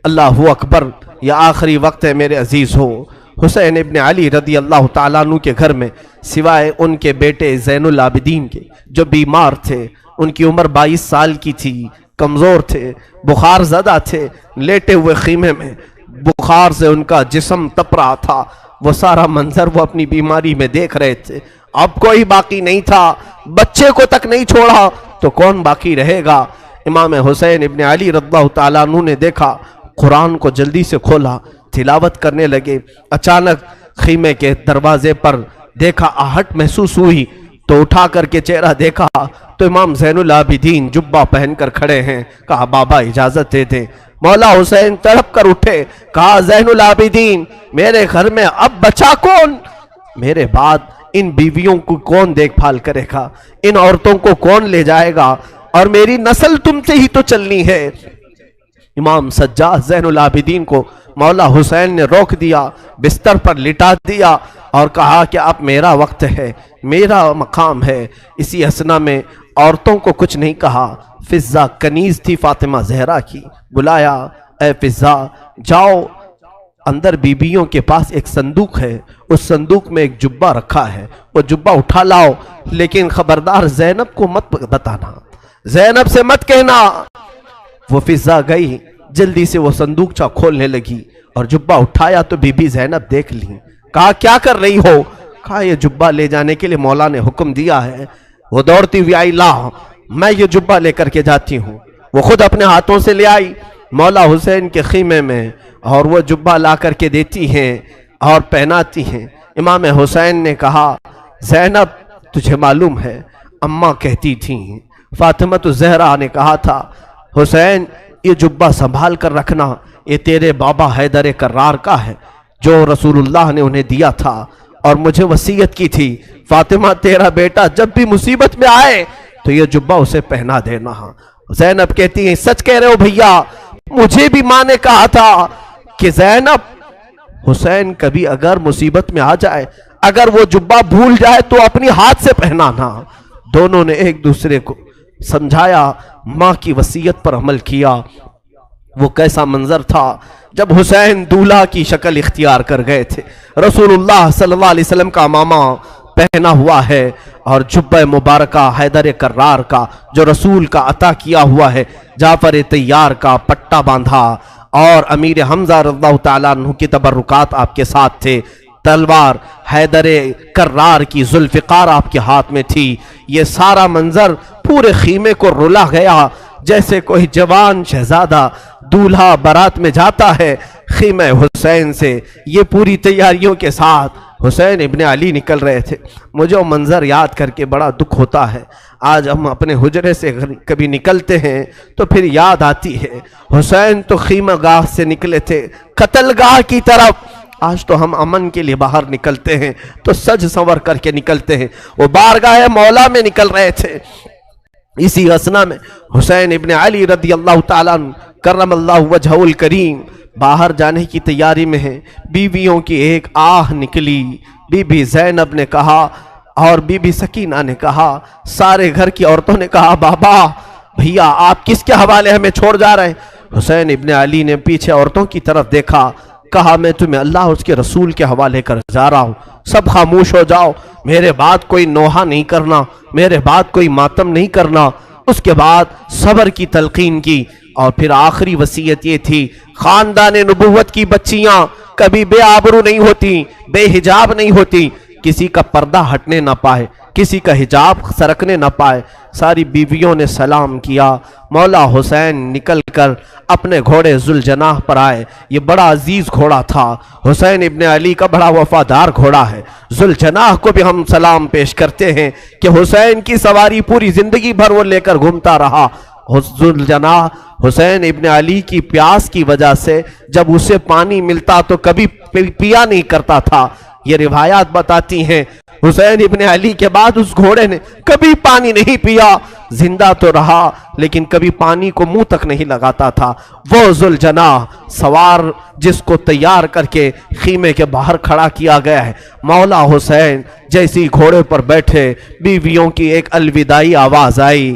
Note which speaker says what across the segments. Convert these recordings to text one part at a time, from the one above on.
Speaker 1: اللہ اکبر، یہ آخری وقت ہے میرے عزیز ہو۔ حسین ابن علی رضی اللہ تعالیٰ عنہ کے گھر میں سوائے ان کے بیٹے زین العابدین کے جو بیمار تھے، ان کی عمر 22 سال کی تھی، کمزور تھے، بخار زدہ تھے، لیٹے ہوئے خیمے میں بخار سے ان کا جسم تپ رہا تھا، وہ سارا منظر وہ اپنی بیماری میں دیکھ رہے تھے۔ اب کوئی باقی نہیں تھا، بچے کو تک نہیں چھوڑا تو کون باقی رہے گا؟ امام حسین ابن علی رضی اللہ تعالیٰ عنہ نے دیکھا، قرآن کو جلدی سے کھولا، تلاوت کرنے لگے۔ اچانک خیمے کے دروازے پر دیکھا، آہٹ محسوس ہوئی تو اٹھا کر کے چہرہ دیکھا تو امام زین العابدین جبہ پہن کر کھڑے ہیں۔ کہا بابا اجازت دے دیں۔ مولا حسین تڑپ کر اٹھے، کہا زین العابدین میرے گھر میں اب بچا کون؟ میرے بعد ان بیویوں کو کون دیکھ بھال کرے گا؟ ان عورتوں کو کون لے جائے گا؟ اور میری نسل تم سے ہی تو چلنی ہے۔ امام سجاد زین العابدین کو مولا حسین نے روک دیا، بستر پر لٹا دیا اور کہا کہ اب میرا وقت ہے، میرا مقام ہے۔ اسی اسنا میں عورتوں کو کچھ نہیں کہا۔ فضہ کنیز تھی فاطمہ زہرا کی، بلایا، اے فضہ جاؤ، اندر بیبیوں کے پاس ایک صندوق ہے، اس صندوق میں ایک جبہ رکھا ہے، وہ جبہ اٹھا لاؤ، لیکن خبردار زینب کو مت بتانا، زینب سے مت کہنا۔ وہ فضہ گئی، جلدی سے وہ صندوقچہ کھولنے لگی اور جبہ اٹھایا تو بی بی زینب دیکھ لی۔ کہا کیا کر رہی ہو؟ کہا یہ جبہ لے جانے کے لیے مولا نے حکم دیا ہے۔ وہ دوڑتی ہوئی آئی، لا میں یہ جبہ لے کر کے جاتی ہوں۔ وہ خود اپنے ہاتھوں سے لے آئی مولا حسین کے خیمے میں اور وہ جبہ لا کر کے دیتی ہیں اور پہناتی ہیں۔ امام حسین نے کہا زینب تجھے معلوم ہے اماں کہتی تھیں، فاطمہ الزہرا نے کہا تھا حسین یہ جبہ سنبھال کر رکھنا، یہ تیرے بابا حیدر کرار کا ہے جو رسول اللہ نے انہیں دیا تھا، اور مجھے وصیت کی تھی فاطمہ تیرا بیٹا جب بھی مصیبت میں آئے تو یہ جبہ اسے پہنا دینا۔ زینب کہتی ہیں سچ کہہ رہے ہو بھیا، مجھے بھی ماں نے کہا تھا کہ زینب حسین کبھی اگر مصیبت میں آ جائے، اگر وہ جبہ بھول جائے تو اپنی ہاتھ سے پہنانا۔ دونوں نے ایک دوسرے کو سمجھایا، ماں کی وصیت پر عمل کیا۔ وہ کیسا منظر تھا جب حسین دولہا کی شکل اختیار کر گئے تھے، رسول اللہ صلی اللہ علیہ وسلم کا امامہ پہنا ہوا ہے اور جبہ مبارکہ حیدر کرار کا جو رسول کا عطا کیا ہوا ہے، جعفر طیار کا پٹا باندھا، اور امیر حمزہ رضی اللہ تعالیٰ عنہ کی تبرکات آپ کے ساتھ تھے، تلوار حیدر کرار کی ذوالفقار آپ کے ہاتھ میں تھی۔ یہ سارا منظر پورے خیمے کو رلا گیا، جیسے کوئی جوان شہزادہ دولہا بارات میں جاتا ہے خیمہ حسین سے۔ یہ پوری تیاریوں کے ساتھ حسین ابن علی نکل رہے تھے۔ مجھے وہ منظر یاد کر کے بڑا دکھ ہوتا ہے۔ آج ہم اپنے حجرے سے کبھی نکلتے ہیں تو پھر یاد آتی ہے حسین تو خیمہ گاہ سے نکلے تھے قتل گاہ کی طرف، آج تو ہم امن کے لیے باہر نکلتے ہیں تو سج سنور کر کے نکلتے ہیں، وہ بارگاہ مولا میں نکل رہے تھے۔ اسی اسنا میں حسین ابن علی رضی اللہ تعالیٰ عنہ کرم اللہ وجہہ الکریم باہر جانے کی تیاری میں ہیں۔ بیویوں کی ایک آہ نکلی، بی بی زینب نے کہا اور بی بی سکینہ نے کہا، سارے گھر کی عورتوں نے کہا بابا بھیا آپ کس کے حوالے ہمیں چھوڑ جا رہے ہیں؟ حسین ابن علی نے پیچھے عورتوں کی طرف دیکھا، کہا میں تمہیں اللہ اس کے رسول کے حوالے کر جا رہا ہوں، سب خاموش ہو جاؤ، میرے بعد کوئی نوحہ نہیں کرنا، میرے بعد کوئی ماتم نہیں کرنا۔ اس کے بعد صبر کی تلقین کی، اور پھر آخری وصیت یہ تھی خاندان نبوت کی بچیاں کبھی بے آبرو نہیں ہوتی، بے حجاب نہیں ہوتی، کسی کا پردہ ہٹنے نہ پائے، کسی کا حجاب سرکنے نہ پائے۔ ساری بیویوں نے سلام کیا، مولا حسین نکل کر اپنے گھوڑے ذوالجناح پر آئے۔ یہ بڑا عزیز گھوڑا تھا، حسین ابن علی کا بڑا وفادار گھوڑا ہے۔ ذوالجناح کو بھی ہم سلام پیش کرتے ہیں کہ حسین کی سواری پوری زندگی بھر وہ لے کر گھومتا رہا۔ ذوالجناح حسین ابن علی کی پیاس کی وجہ سے جب اسے پانی ملتا تو کبھی پیا نہیں کرتا تھا۔ یہ روایات بتاتی ہیں حسین ابن علی کے بعد اس گھوڑے نے کبھی پانی نہیں پیا، زندہ تو رہا لیکن کبھی پانی کو منہ تک نہیں لگاتا تھا۔ وہ ذوالجناح سوار جس کو تیار کر کے خیمے کے باہر کھڑا کیا گیا ہے، مولا حسین جیسی گھوڑے پر بیٹھے، بیویوں کی ایک الوداعی آواز آئی،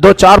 Speaker 1: 2-4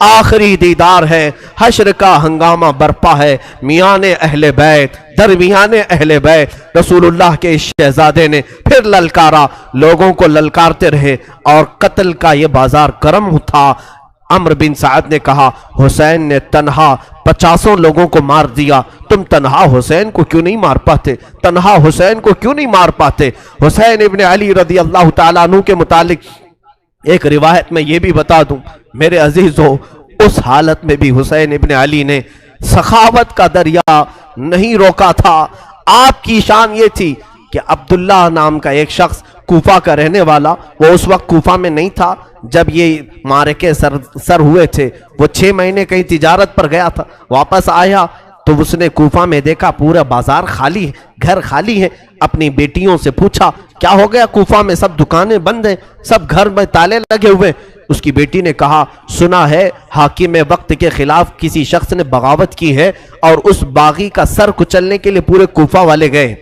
Speaker 1: آخری دیدار ہے، حشر کا ہنگامہ برپا ہے، میان اہل بیت درمیان اہل بیت رسول اللہ کے شہزادے نے پھر للکارا، لوگوں کو للکارتے رہے اور قتل کا یہ بازار گرم تھا۔ عمرو بن سعد نے کہا حسین نے تنہا 50 لوگوں کو مار دیا، تم تنہا حسین کو کیوں نہیں مار پاتے؟ تنہا حسین کو کیوں نہیں مار پاتے؟ حسین ابن علی رضی اللہ تعالیٰ عنہ کے متعلق ایک روایت میں یہ بھی بتا دوں میرے عزیزو، اس حالت میں بھی حسین ابن علی نے سخاوت کا دریا نہیں روکا تھا۔ آپ کی شان یہ تھی کہ عبداللہ نام کا ایک شخص کوفہ کا رہنے والا، وہ اس وقت کوفہ میں نہیں تھا جب یہ مارکے سر ہوئے تھے، وہ 6 مہینے کہیں تجارت پر گیا تھا، واپس آیا تو اس نے کوفہ میں دیکھا پورا بازار خالی ہے، گھر خالی ہے۔ اپنی بیٹیوں سے پوچھا کیا ہو گیا، کوفہ میں سب دکانیں بند ہیں، سب گھر میں تالے لگے ہوئے۔ اس کی بیٹی نے کہا سنا ہے حاکم وقت کے خلاف کسی شخص نے بغاوت کی ہے اور اس باغی کا سر کچلنے کے لیے پورے کوفہ والے گئے۔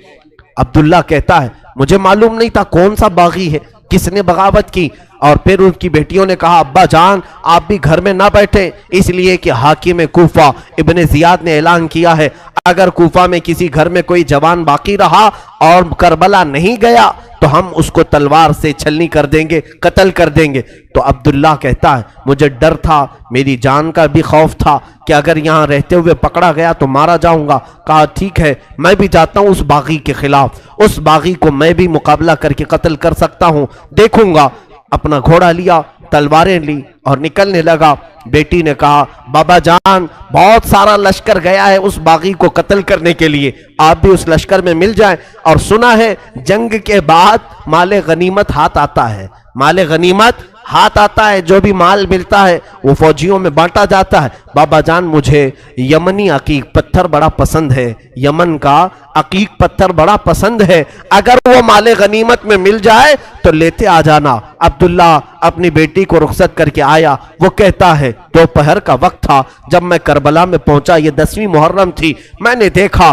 Speaker 1: عبداللہ کہتا ہے مجھے معلوم نہیں تھا کون سا باغی ہے، کس نے بغاوت کی۔ اور پھر ان کی بیٹیوں نے کہا ابا جان آپ بھی گھر میں نہ بیٹھیں، اس لیے کہ حاکم کوفہ ابن زیاد نے اعلان کیا ہے اگر کوفہ میں کسی گھر میں کوئی جوان باقی رہا اور کربلا نہیں گیا تو ہم اس کو تلوار سے چھلنی کر دیں گے، قتل کر دیں گے۔ تو عبداللہ کہتا ہے مجھے ڈر تھا، میری جان کا بھی خوف تھا کہ اگر یہاں رہتے ہوئے پکڑا گیا تو مارا جاؤں گا۔ کہا ٹھیک ہے میں بھی جاتا ہوں اس باغی کے خلاف، اس باغی کو میں بھی مقابلہ کر کے قتل کر سکتا ہوں، دیکھوں گا۔ اپنا گھوڑا لیا، تلواریں لی اور نکلنے لگا۔ بیٹی نے کہا بابا جان بہت سارا لشکر گیا ہے اس باغی کو قتل کرنے کے لیے، آپ بھی اس لشکر میں مل جائیں۔ اور سنا ہے جنگ کے بعد مال غنیمت ہاتھ آتا ہے، مال غنیمت ہاتھ آتا ہے، جو بھی مال ملتا ہے وہ فوجیوں میں بانٹا جاتا ہے۔ بابا جان مجھے یمنی عقیق پتھر بڑا پسند ہے، یمن کا عقیق پتھر بڑا پسند ہے، اگر وہ مال غنیمت میں مل جائے تو لیتے آ جانا۔ عبداللہ اپنی بیٹی کو رخصت کر کے آیا۔ وہ کہتا ہے دوپہر کا وقت تھا جب میں کربلا میں پہنچا، یہ 10ویں محرم تھی، میں نے دیکھا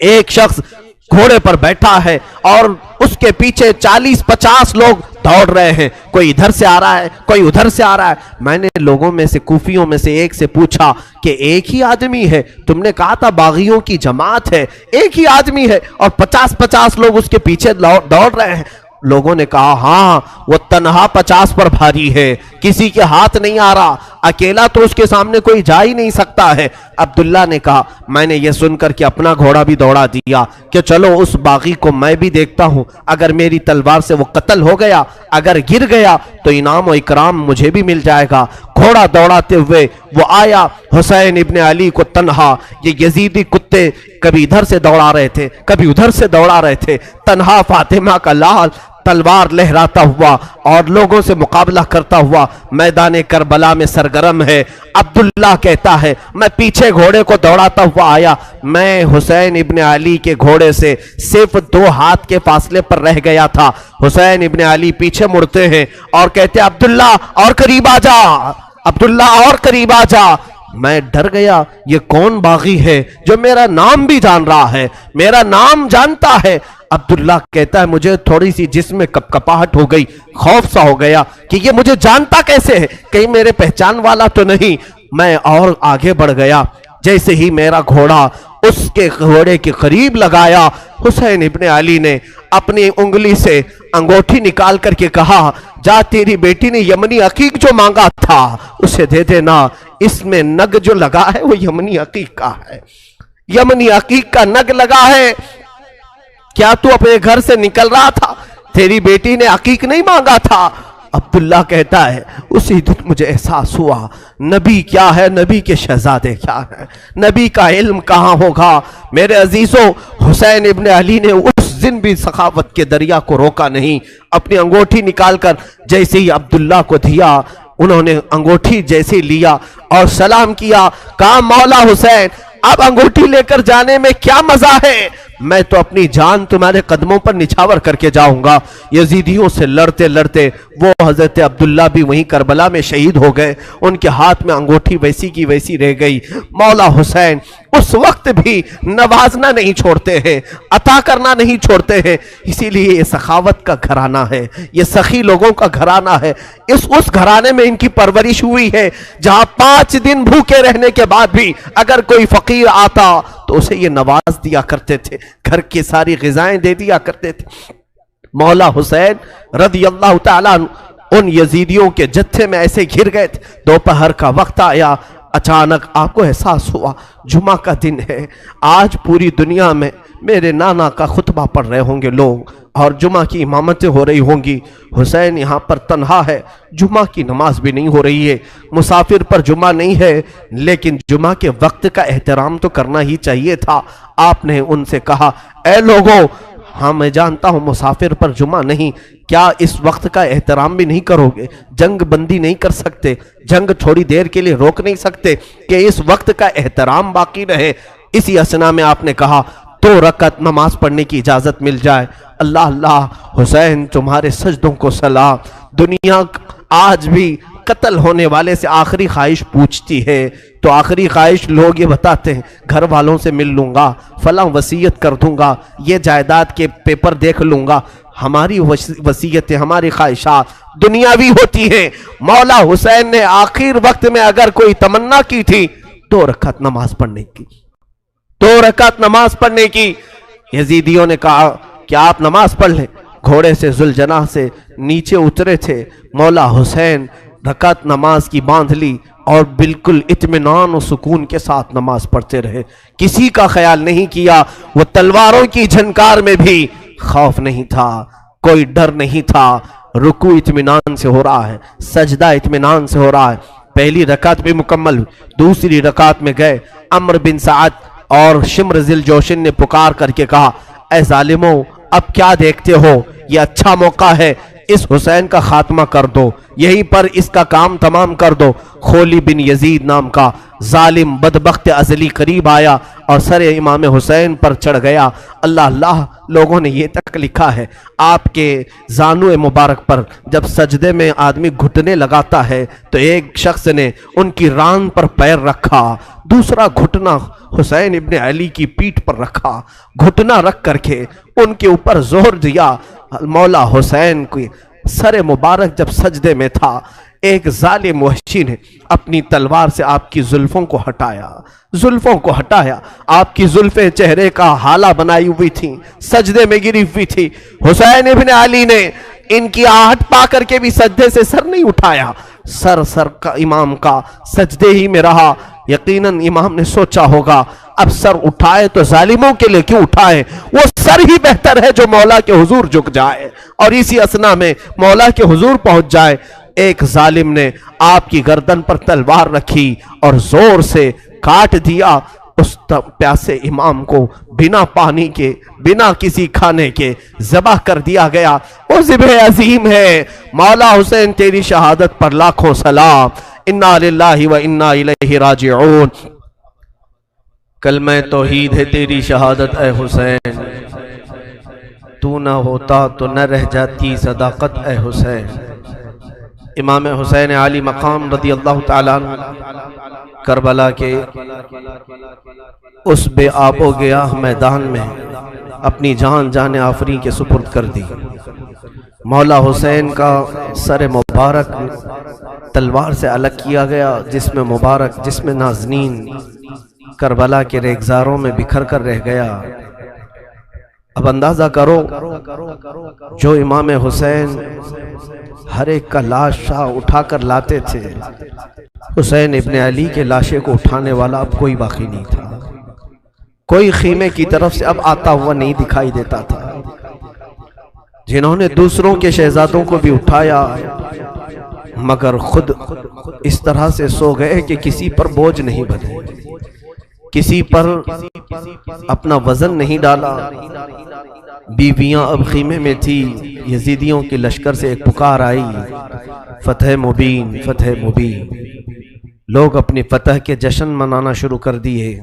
Speaker 1: ایک شخص گھوڑے پر بیٹھا ہے اور اس کے پیچھے 40-50 لوگ دوڑ رہے ہیں، کوئی ادھر سے آ رہا ہے کوئی ادھر سے آ رہا ہے۔ میں نے لوگوں میں سے کوفیوں میں سے ایک سے پوچھا کہ ایک ہی آدمی ہے؟ تم نے کہا تھا باغیوں کی جماعت ہے، ایک ہی آدمی ہے اور 50-50 لوگ اس کے پیچھے دوڑ رہے ہیں۔ لوگوں نے کہا ہاں وہ تنہا 50 پر بھاری ہے، کسی کے ہاتھ نہیں آ رہا، اکیلا تو اس کے سامنے کوئی جا ہی نہیں سکتا ہے۔ عبداللہ نے کہا میں نے یہ سن کر کے اپنا گھوڑا بھی دوڑا دیا کہ چلو اس باغی کو میں بھی دیکھتا ہوں، اگر میری تلوار سے وہ قتل ہو گیا، اگر گر گیا تو انعام و اکرام مجھے بھی مل جائے گا۔ گھوڑا دوڑاتے ہوئے وہ آیا، حسین ابن علی کو تنہا، یہ یزیدی کتے کبھی ادھر سے دوڑا رہے تھے کبھی ادھر سے دوڑا رہے تھے، تنہا فاطمہ کا لال تلوار لہراتا ہوا اور لوگوں سے مقابلہ کرتا ہوا میدان کربلا میں سرگرم ہے۔ عبداللہ کہتا ہے میں پیچھے گھوڑے کو دوڑاتا ہوا آیا، میں حسین ابن علی کے گھوڑے سے صرف 2 ہاتھ کے فاصلے پر رہ گیا تھا۔ حسین ابن علی پیچھے مڑتے ہیں اور کہتے عبداللہ اور قریب آ جا، عبداللہ اور قریب آ جا۔ میں ڈر گیا یہ کون باغی ہے جو میرا نام بھی جان رہا ہے، میرا نام جانتا ہے۔ عبداللہ کہتا ہے مجھے تھوڑی سی جسم میں کپکپاہٹ ہو گئی، خوف سا ہو گیا کہ یہ مجھے جانتا کیسے ہے، کہیں میرے پہچان والا تو نہیں۔ میں اور آگے بڑھ گیا، جیسے ہی میرا گھوڑا اس کے گھوڑے کے قریب لگایا، حسین ابن علی نے اپنی انگلی سے انگوٹھی نکال کر کے کہا جا تیری بیٹی نے یمنی عقیق جو مانگا تھا اسے دے دینا، اس میں نگ جو لگا ہے وہ یمنی عقیق کا ہے، یمنی عقیق کا نگ لگا ہے۔ کیا تو اپنے گھر سے نکل رہا تھا؟ تیری بیٹی نے عقیق نہیں مانگا تھا۔ عبداللہ کہتا ہے اسی دن مجھے احساس ہوا نبی کیا ہے، نبی کے شہزادے کیا ہے، نبی کا علم کہاں ہوگا۔ میرے عزیزوں حسین ابن علی نے اس دن بھی سخاوت کے دریا کو روکا نہیں، اپنی انگوٹھی نکال کر جیسے ہی عبداللہ کو دیا، انہوں نے انگوٹھی جیسے لیا اور سلام کیا، کہا مولا حسین اب انگوٹھی لے کر جانے میں کیا مزہ ہے، میں تو اپنی جان تمہارے قدموں پر نچھاور کر کے جاؤں گا۔ یزیدیوں سے لڑتے لڑتے وہ حضرت عبداللہ بھی وہیں کربلا میں شہید ہو گئے، ان کے ہاتھ میں انگوٹھی ویسی کی ویسی رہ گئی۔ مولا حسین اس وقت بھی نوازنا نہیں چھوڑتے ہیں، عطا کرنا نہیں چھوڑتے ہیں، اسی لیے یہ سخاوت کا گھرانہ ہے، یہ سخی لوگوں کا گھرانہ ہے۔ اس گھرانے میں ان کی پرورش ہوئی ہے جہاں 5 دن بھوکے رہنے کے بعد بھی اگر کوئی فقیر آتا تو اسے یہ نواز دیا کرتے تھے، گھر کی ساری غذائیں دے دیا کرتے تھے۔ مولا حسین رضی اللہ تعالیٰ ان یزیدیوں کے جتھے میں ایسے گھر گئے تھے، دوپہر کا وقت آیا، اچانک آپ کو احساس ہوا جمعہ کا دن ہے، آج پوری دنیا میں میرے نانا کا خطبہ پڑھ رہے ہوں گے لوگ اور جمعہ کی امامتیں ہو رہی ہوں گی، حسین یہاں پر تنہا ہے، جمعہ کی نماز بھی نہیں ہو رہی ہے، مسافر پر جمعہ نہیں ہے، لیکن جمعہ کے وقت کا احترام تو کرنا ہی چاہیے تھا۔ آپ نے ان سے کہا، اے لوگوں، ہاں میں جانتا ہوں مسافر پر جمعہ نہیں، کیا اس وقت کا احترام بھی نہیں کرو گے؟ جنگ بندی نہیں کر سکتے، جنگ تھوڑی دیر کے لیے روک نہیں سکتے کہ اس وقت کا احترام باقی رہے؟ اسی اسنا میں آپ نے کہا 2 رکعت نماز پڑھنے کی اجازت مل جائے۔ اللہ اللہ، حسین تمہارے سجدوں کو سلام۔ دنیا آج بھی قتل ہونے والے سے آخری خواہش پوچھتی ہے تو آخری خواہش لوگ یہ بتاتے ہیں، گھر والوں سے مل لوں گا، فلاں وصیت کر دوں گا، یہ جائیداد کے پیپر دیکھ لوں گا۔ ہماری وصیتیں، ہماری خواہشات دنیاوی ہوتی ہیں۔ مولا حسین نے آخر وقت میں اگر کوئی تمنا کی تھی 2 رکعت نماز پڑھنے کی، 2 رکعت نماز پڑھنے کی۔ یزیدیوں نے کہا کہ آپ نماز پڑھ لیں۔ گھوڑے سے ذوالجناح سے نیچے اترے تھے، مولا حسین رکعت نماز کی باندھ لی اور بالکل اطمینان و سکون کے ساتھ نماز پڑھتے رہے، کسی کا خیال نہیں کیا۔ وہ تلواروں کی جھنکار میں بھی خوف نہیں تھا، کوئی ڈر نہیں تھا۔ رکوع اطمینان سے ہو رہا ہے، سجدہ اطمینان سے ہو رہا ہے۔ پہلی رکعت بھی مکمل، دوسری رکعت میں گئے، عمرو بن سعد اور شمر ذی الجوشن نے پکار کر کے کہا، اے ظالموں، اب کیا دیکھتے ہو؟ یہ اچھا موقع ہے، اس حسین کا خاتمہ کر دو، یہیں پر اس کا کام تمام کر دو۔ خولی بن یزید نام کا ظالم بدبخت ازلی قریب آیا اور سر امام حسین پر چڑھ گیا۔ اللہ اللہ، لوگوں نے یہ تک لکھا ہے آپ کے زانو مبارک پر جب سجدے میں آدمی گھٹنے لگاتا ہے تو ایک شخص نے ان کی ران پر پیر رکھا، دوسرا گھٹنا حسین ابن علی کی پیٹھ پر رکھا، گھٹنا رکھ کر کے ان کے اوپر زور دیا۔ مولا حسین کی سر مبارک جب سجدے میں تھا، ایک ظالم وحشی نے اپنی تلوار سے آپ کی زلفوں کو ہٹایا، آپ کی زلفیں چہرے کا حالہ بنائی ہوئی تھیں، سجدے میں گری ہوئی تھی۔ حسین ابن علی نے ان کی آہٹ پا کر کے بھی سجدے سے سر نہیں اٹھایا، سر کا امام کا سجدے ہی میں رہا۔ یقیناً امام نے سوچا ہوگا اب سر اٹھائے تو ظالموں کے لیے کیوں اٹھائے، وہ سر ہی بہتر ہے جو مولا کے حضور جھک جائے اور اسی اسنا میں مولا کے حضور پہنچ جائے۔ ایک ظالم نے آپ کی گردن پر تلوار رکھی اور زور سے کاٹ دیا۔ اس پیاسے امام کو بنا پانی کے، بنا کسی کھانے کے ذبح کر دیا گیا۔ وہ ذبح عظیم ہے۔ مولا حسین تیری شہادت پر لاکھوں سلام۔ انا للہ و انا الیہ راجعون۔ کلمہ توحید ہے تیری شہادت اے حسین، تو نہ ہوتا تو نہ رہ جاتی صداقت اے حسین۔ امام حسین علی مقام رضی اللہ تعالیٰ عنہ کربلا کے اس بے آب و گیاہ میدان میں اپنی جان آفریں کے سپرد کر دی۔ مولا حسین کا سر مبارک تلوار سے الگ کیا گیا، جسم مبارک، جسم نازنین کربلا کے ریگزاروں میں بکھر کر رہ گیا۔ اب اندازہ کرو جو امام حسین ہر ایک کا لاش شاہ اٹھا کر لاتے تھے، حسین ابن علی کے لاشے کو اٹھانے والا اب کوئی باقی نہیں تھا، کوئی خیمے کی طرف سے اب آتا ہوا نہیں دکھائی دیتا تھا۔ جنہوں نے دوسروں کے شہزادوں کو بھی اٹھایا مگر خود اس طرح سے سو گئے کہ کسی پر بوجھ نہیں بنے، کسی پر اپنا وزن نہیں ڈالا۔ بیویاں اب خیمے میں تھی، یزیدیوں کے لشکر سے ایک پکار آئی، فتح مبین، فتح مبین۔ لوگ اپنی فتح کے جشن منانا شروع کر دیے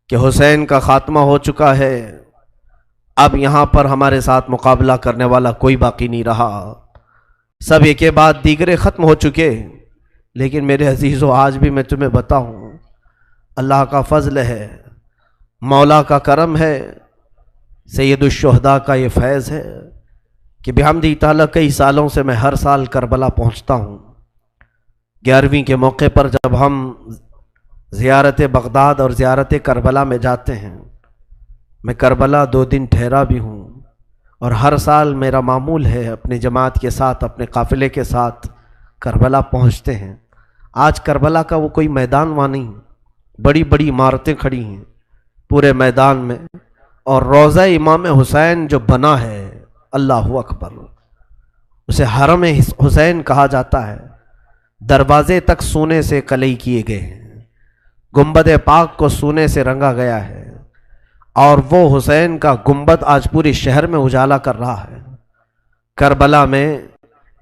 Speaker 1: کہ حسین کا خاتمہ ہو چکا ہے، اب یہاں پر ہمارے ساتھ مقابلہ کرنے والا کوئی باقی نہیں رہا، سب ایک کے بعد دیگرے ختم ہو چکے۔ لیکن میرے عزیزو، آج بھی میں تمہیں بتاؤں، اللہ کا فضل ہے، مولا کا کرم ہے، سید الشہداء کا یہ فیض ہے کہ بحمدہ تعالیٰ کئی سالوں سے میں ہر سال کربلا پہنچتا ہوں۔ 11ویں کے موقع پر جب ہم زیارت بغداد اور زیارت کربلا میں جاتے ہیں، میں کربلا 2 دن ٹھہرا بھی ہوں، اور ہر سال میرا معمول ہے اپنے جماعت کے ساتھ، اپنے قافلے کے ساتھ کربلا پہنچتے ہیں۔ آج کربلا کا وہ کوئی میدان وہاں نہیں، بڑی بڑی عمارتیں کھڑی ہیں پورے میدان میں، اور روضہ امام حسین جو بنا ہے، اللہ اکبر، اسے حرم حسین کہا جاتا ہے۔ دروازے تک سونے سے کلئی کیے گئے ہیں، گنبد پاک کو سونے سے رنگا گیا ہے، اور وہ حسین کا گنبد آج پورے شہر میں اجالا کر رہا ہے۔ کربلا میں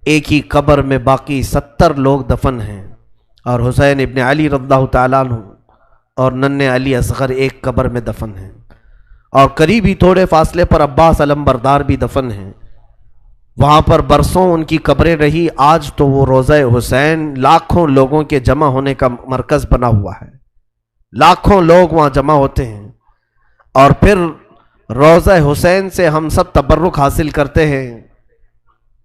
Speaker 1: ایک ہی قبر میں باقی 70 لوگ دفن ہیں، اور حسین ابن علی رضی اللہ تعالیٰ عنہ اور ننھے علی اصغر ایک قبر میں دفن ہیں، اور قریبی تھوڑے فاصلے پر عباس علمبردار بھی دفن ہیں۔ وہاں پر برسوں ان کی قبریں رہی، آج تو وہ روضہ حسین لاکھوں لوگوں کے جمع ہونے کا مرکز بنا ہوا ہے، لاکھوں لوگ وہاں جمع ہوتے ہیں، اور پھر روضہ حسین سے ہم سب تبرک حاصل کرتے ہیں۔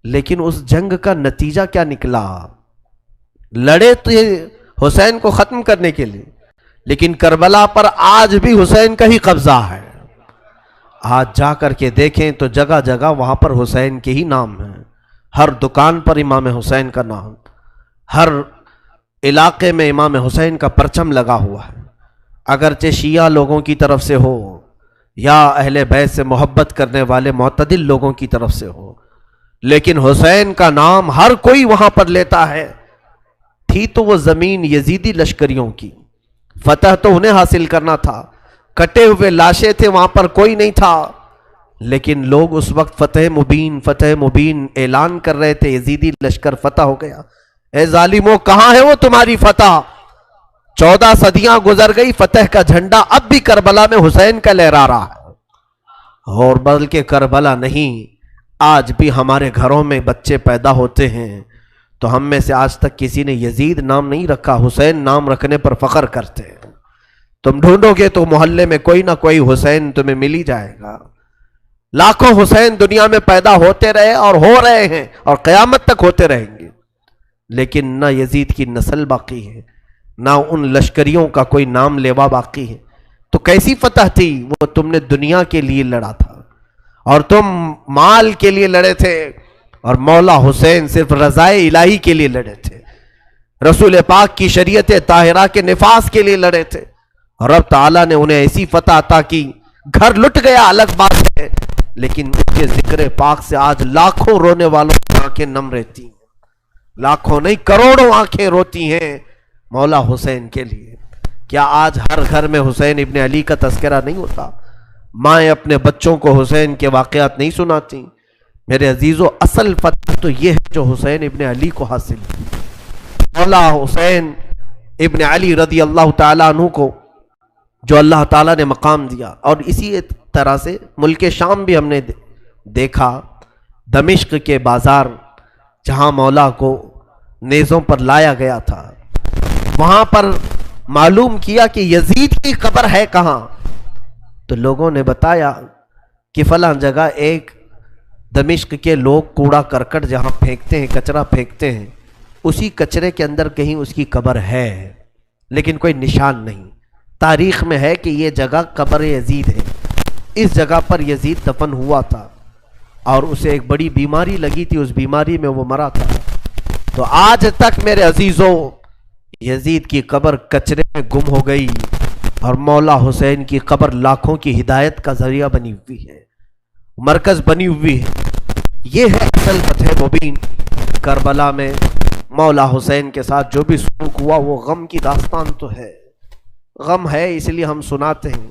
Speaker 1: لیکن اس جنگ کا نتیجہ کیا نکلا؟ لڑے تو حسین کو ختم کرنے کے لیے، لیکن کربلا پر آج بھی حسین کا ہی قبضہ ہے۔ آج جا کر کے دیکھیں تو جگہ جگہ وہاں پر حسین کے ہی نام ہیں، ہر دکان پر امام حسین کا نام، ہر علاقے میں امام حسین کا پرچم لگا ہوا ہے، اگرچہ شیعہ لوگوں کی طرف سے ہو یا اہل بیت سے محبت کرنے والے معتدل لوگوں کی طرف سے ہو، لیکن حسین کا نام ہر کوئی وہاں پر لیتا ہے۔ تھی تو وہ زمین یزیدی لشکریوں کی، فتح تو انہیں حاصل کرنا تھا، کٹے ہوئے لاشیں تھے، وہاں پر کوئی نہیں تھا، لیکن لوگ اس وقت فتح مبین اعلان کر رہے تھے، یزیدی لشکر فتح ہو گیا۔ اے ظالموں، کہاں ہے وہ تمہاری فتح؟ 14 صدیاں گزر گئی، فتح کا جھنڈا اب بھی کربلا میں حسین کا لہرا رہا ہے۔ اور بلکہ کربلا نہیں، آج بھی ہمارے گھروں میں بچے پیدا ہوتے ہیں تو ہم میں سے آج تک کسی نے یزید نام نہیں رکھا، حسین نام رکھنے پر فخر کرتے ہیں۔ تم ڈھونڈو گے تو محلے میں کوئی نہ کوئی حسین تمہیں مل ہی جائے گا۔ لاکھوں حسین دنیا میں پیدا ہوتے رہے اور ہو رہے ہیں اور قیامت تک ہوتے رہیں گے، لیکن نہ یزید کی نسل باقی ہے، نہ ان لشکریوں کا کوئی نام لیوا باقی ہے۔ تو کیسی فتح تھی؟ وہ تم نے دنیا کے لیے لڑا تھا، اور تم مال کے لیے لڑے تھے، اور مولا حسین صرف رضائے الہی کے لیے لڑے تھے، رسول پاک کی شریعت طاہرہ کے نفاذ کے لیے لڑے تھے، اور رب تعالیٰ نے انہیں ایسی فتح عطا کی۔ گھر لٹ گیا الگ بات ہے، لیکن ان کے ذکر پاک سے آج لاکھوں رونے والوں کی آنکھیں نم رہتی ہیں، لاکھوں نہیں کروڑوں آنکھیں روتی ہیں مولا حسین کے لیے۔ کیا آج ہر گھر میں حسین ابن علی کا تذکرہ نہیں ہوتا؟ مائیں اپنے بچوں کو حسین کے واقعات نہیں سناتی؟ میرے عزیزو، اصل فتح تو یہ ہے جو حسین ابن علی کو حاصل کی۔ مولا حسین ابن علی رضی اللہ تعالیٰ عنہ کو جو اللہ تعالیٰ نے مقام دیا، اور اسی طرح سے ملک شام بھی ہم نے دیکھا، دمشق کے بازار جہاں مولا کو نیزوں پر لایا گیا تھا، وہاں پر معلوم کیا کہ یزید کی قبر ہے کہاں، تو لوگوں نے بتایا کہ فلاں جگہ ایک دمشق کے لوگ کوڑا کرکٹ جہاں پھینکتے ہیں، کچرا پھینکتے ہیں، اسی کچرے کے اندر کہیں اس کی قبر ہے، لیکن کوئی نشان نہیں۔ تاریخ میں ہے کہ یہ جگہ قبر یزید ہے، اس جگہ پر یزید دفن ہوا تھا، اور اسے ایک بڑی بیماری لگی تھی، اس بیماری میں وہ مرا تھا۔ تو آج تک میرے عزیزو، یزید کی قبر کچرے میں گم ہو گئی، اور مولا حسین کی قبر لاکھوں کی ہدایت کا ذریعہ بنی ہوئی ہے، مرکز بنی ہوئی ہے۔ یہ ہے اصل فتح مبین۔ کربلا میں مولا حسین کے ساتھ جو بھی سلوک ہوا وہ غم کی داستان تو ہے، غم ہے، اس لیے ہم سناتے ہیں۔